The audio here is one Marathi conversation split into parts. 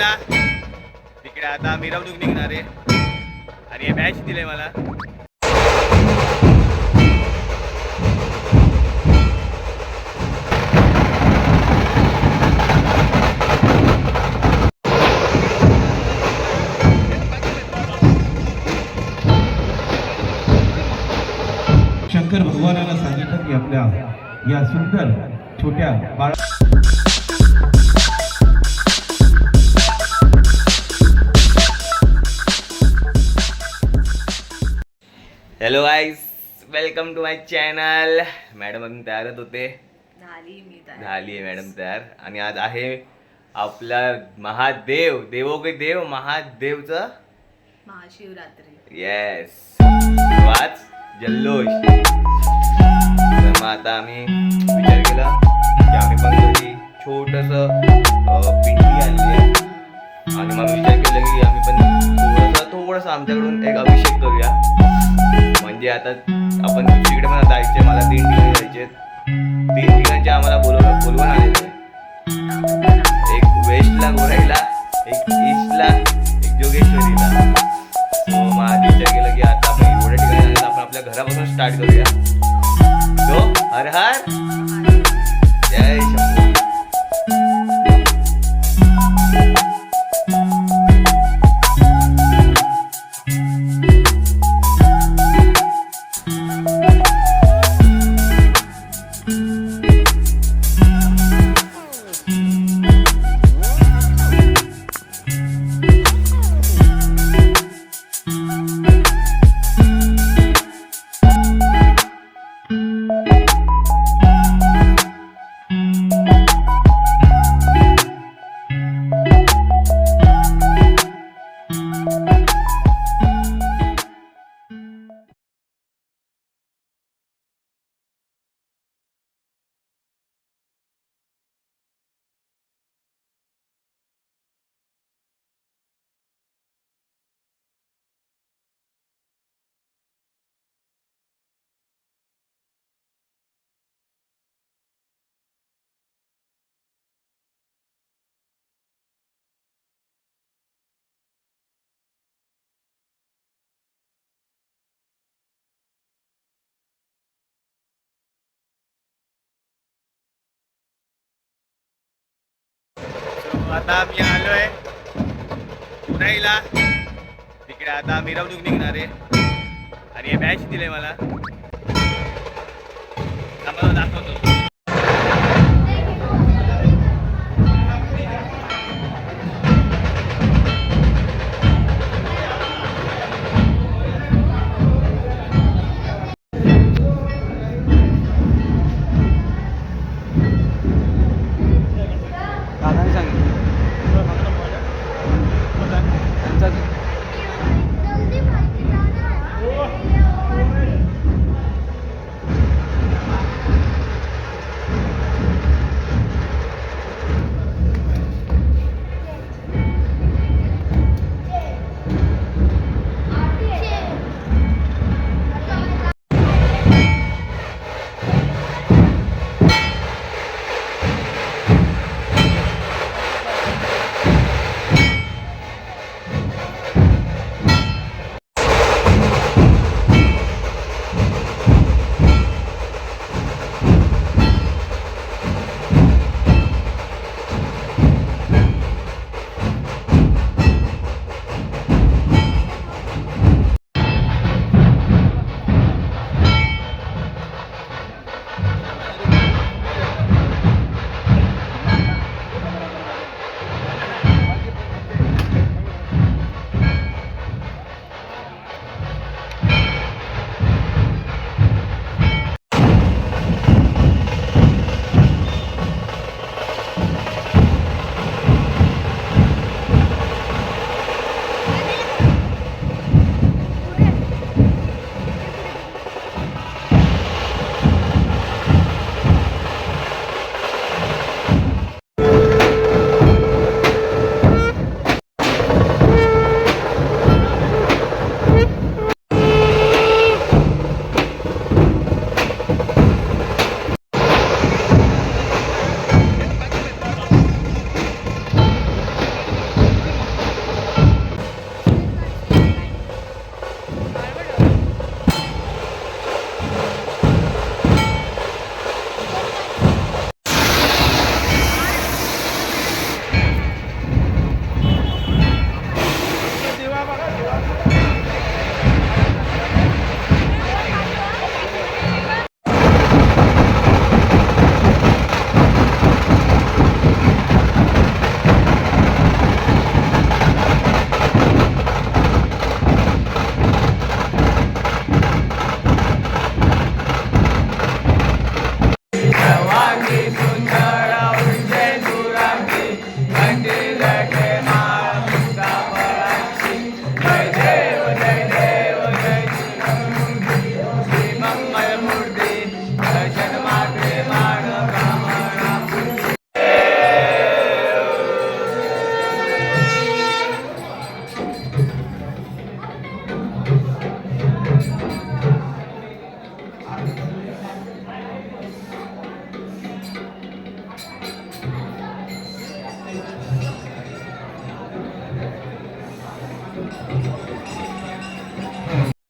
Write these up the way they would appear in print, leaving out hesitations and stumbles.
राहिला तिकडे. आता मिरवणूक निघणार आहे आणि हे बॅच दिले मला. शंकर भगवानाला सांगितलं की आपल्या या सुंदर छोट्या बाळा. Hello guys, welcome to my channel. Madam अजून तयारच होते. झाली आहे मॅडम तयार. आणि आज आहे आपला महादेव देवो के देव महादेवचं महाशिवरात्री. येस, आज जल्लोष. तर मग आता आम्ही विचार केला की आम्ही पण घरी छोटंसं पिंडी आणली आहे. आणि मग विचार केला की आम्ही पण थोडंसं आमच्याकडून एक अभिषेक करूया. म्हणजे आता आपण तिकडे पण जायचे, मला 3 ठिकाणी जायचे. 3 ठिकाणचे आम्हाला बोलवून आलेले. एक वेस्टला गोराईला, एक ईस्टला, एक जोगेश्वरीला. सो मग आधी विचार केला की आता आपण एवढ्या ठिकाणी जायला आपण आपल्या घरापासून स्टार्ट करूया. तो हर हर जय शंभू. आता आम्ही आलोय उन्हाळीला तिकडे. आता मिरवणूक निघणार आहे आणि हे बॅच दिले मला. आम्हाला दाखवतो.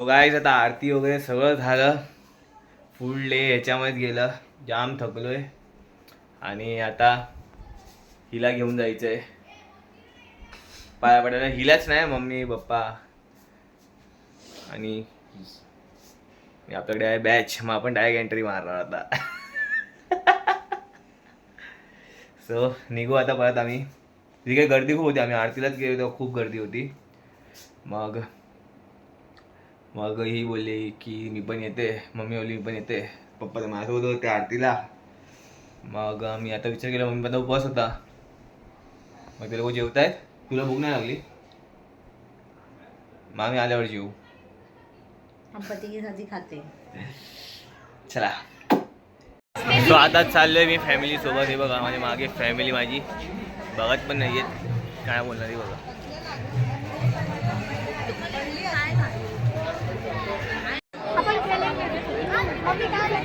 गाईज आता आरती वगैरे सगळं झालं. फुल डे ह्याच्यामध्येच गेलं. जाम थकलोय आणि आता हिला घेऊन जायचंय पाया पडायला. हिलाच नाही, मम्मी पप्पा आणि आपल्याकडे आहे बॅच. मग आपण डायरेक्ट एंट्री मारणार आता. सो निघू आता परत आम्ही. तिथे काही गर्दी खूप होती, आम्ही आरतीलाच गेलो तेव्हा खूप गर्दी होती. मग ही बोलली की मी पण येते, मम्मी बोलली मी पण येते, पप्पा तर माझ्यासोबत होते आरतीला. मग मी आता विचार केला, मम्मी पण उपवास होता. मग ते लोक जेवतायत. तुला भूक नाही लागली? मग आम्ही आल्यावर जेवू. खाते. चला. सो आता चाललोय मी फॅमिली सोबत. हे बघा माझ्या मागे फॅमिली माझी बघत पण नाही आहेत, काय बोलणार बघा.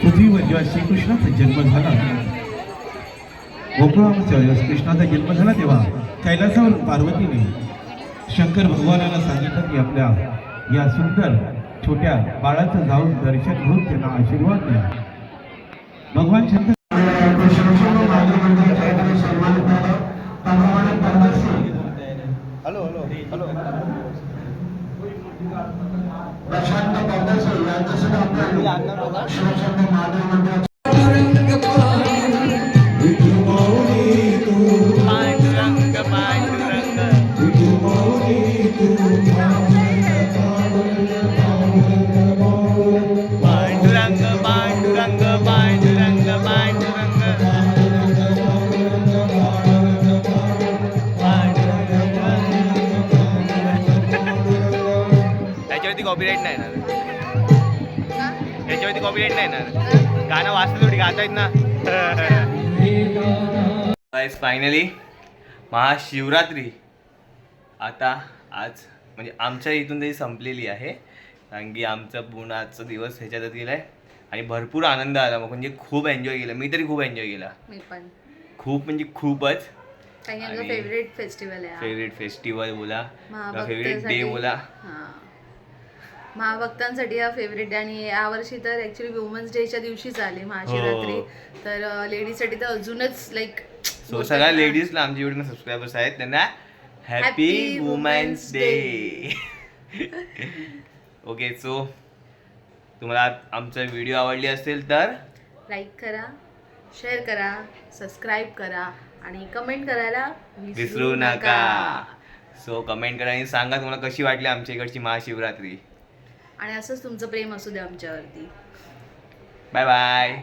पृथ्वीवर जेव्हा श्रीकृष्णाचा जन्म झाला, गोकुळामध्ये जेव्हा कृष्णाचा जन्म झाला, तेव्हा कैलासावर पार्वतीने शंकर भगवानाला सांगितलं की आपल्या या सुंदर छोट्या बाळाचं जाऊन दर्शन घेऊन त्यांना आशीर्वाद द्या. भगवान शंकर पांडुरंग पांडुरंग पांडुरंग पांडुरंग पांडुरंग त्याच्यावरती कॉपीराईट नाही येणार. त्याच्यावरती कॉपीराईट नाही येणार. गाणं वाचलं थोडी गाता येत ना. फायनली महाशिवरात्री आता आज म्हणजे आमच्या इथून तरी संपलेली आहे. कारण की आमचा पूर्ण आजचा दिवस ह्याच्यातच गेला आहे आणि भरपूर आनंद आला. मग म्हणजे खूप एन्जॉय केला. मी तरी खूप एन्जॉय केला. मी पण. खूप म्हणजे खूपच. फेवरेट फेस्टिवल आहे. फेवरेट फेस्टिवल बोला, फेवरेट डे बोला. महाभक्तांसाठी हा फेवरेट डे. आणि यावर्षी तर ऍक्च्युली वुमन्स डेच्या दिवशीच आले महाशिवरात्री. तर लेडीजसाठी तर अजूनच लाईक. सो सगळ्या लेडीजला आमचे एवढे सबस्क्रायबर्स आहेत त्यांना happy women's day. Okay, so तुम्हाला आमचा व्हिडिओ आवडली असेल तर लाईक करा, शेअर करा, सबस्क्राईब करा आणि कमेंट करायला विसरू नका. सो कमेंट करा आणि सांगा तुम्हाला कशी वाटली आमच्या इकडची महाशिवरात्री. आणि असंच तुमचं प्रेम असू द्या आमच्यावरती. Bye bye.